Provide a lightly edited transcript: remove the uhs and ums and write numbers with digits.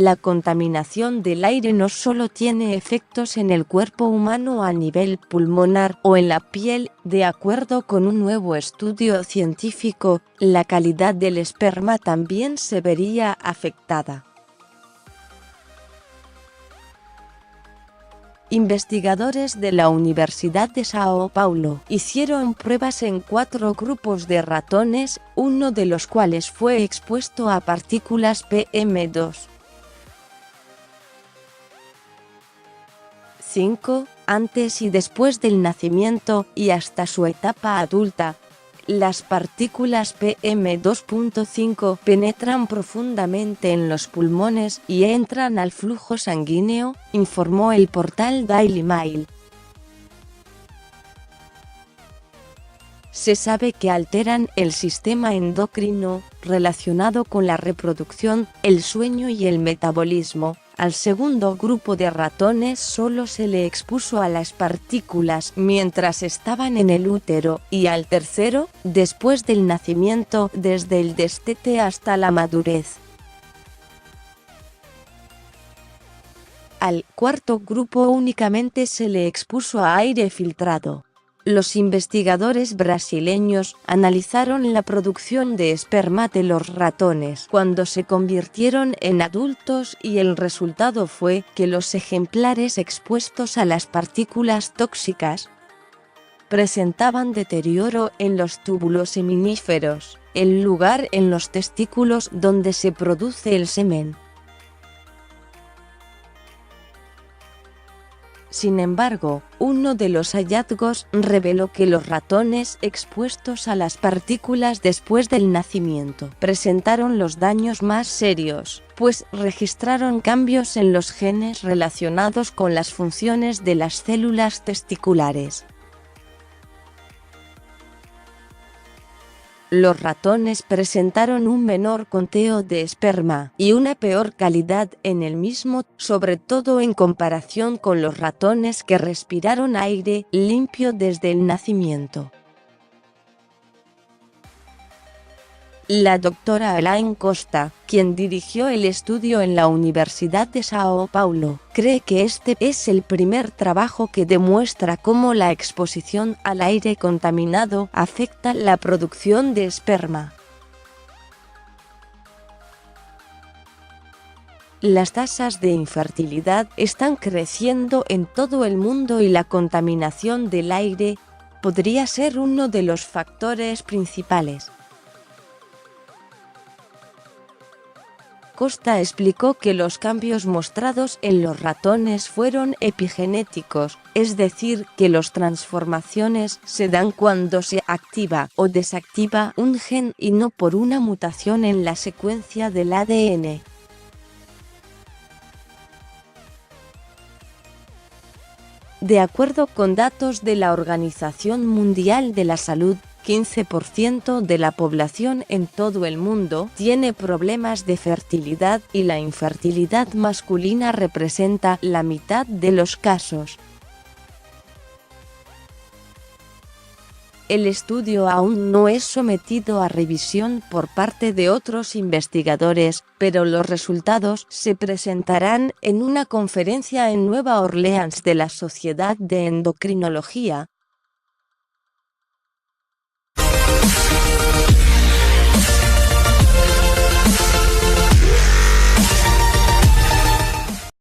La contaminación del aire no solo tiene efectos en el cuerpo humano a nivel pulmonar o en la piel. De acuerdo con un nuevo estudio científico, la calidad del esperma también se vería afectada. Investigadores de la Universidad de São Paulo hicieron pruebas en 4 grupos de ratones, uno de los cuales fue expuesto a partículas PM2. 5. Antes y después del nacimiento y hasta su etapa adulta. Las partículas PM2.5 penetran profundamente en los pulmones y entran al flujo sanguíneo, informó el portal Daily Mail. Se sabe que alteran el sistema endocrino, relacionado con la reproducción, el sueño y el metabolismo. Al segundo grupo de ratones solo se le expuso a las partículas mientras estaban en el útero, y al tercero, después del nacimiento, desde el destete hasta la madurez. Al cuarto grupo únicamente se le expuso a aire filtrado. Los investigadores brasileños analizaron la producción de esperma de los ratones cuando se convirtieron en adultos y el resultado fue que los ejemplares expuestos a las partículas tóxicas presentaban deterioro en los túbulos seminíferos, el lugar en los testículos donde se produce el semen. Sin embargo, uno de los hallazgos reveló que los ratones expuestos a las partículas después del nacimiento presentaron los daños más serios, pues registraron cambios en los genes relacionados con las funciones de las células testiculares. Los ratones presentaron un menor conteo de esperma y una peor calidad en el mismo, sobre todo en comparación con los ratones que respiraron aire limpio desde el nacimiento. La doctora Elaine Costa, quien dirigió el estudio en la Universidad de São Paulo, cree que este es el primer trabajo que demuestra cómo la exposición al aire contaminado afecta la producción de esperma. Las tasas de infertilidad están creciendo en todo el mundo y la contaminación del aire podría ser uno de los factores principales. Costa explicó que los cambios mostrados en los ratones fueron epigenéticos, es decir, que las transformaciones se dan cuando se activa o desactiva un gen y no por una mutación en la secuencia del ADN. De acuerdo con datos de la Organización Mundial de la Salud, 15% de la población en todo el mundo tiene problemas de fertilidad y la infertilidad masculina representa la mitad de los casos. El estudio aún no es sometido a revisión por parte de otros investigadores, pero los resultados se presentarán en una conferencia en Nueva Orleans de la Sociedad de Endocrinología,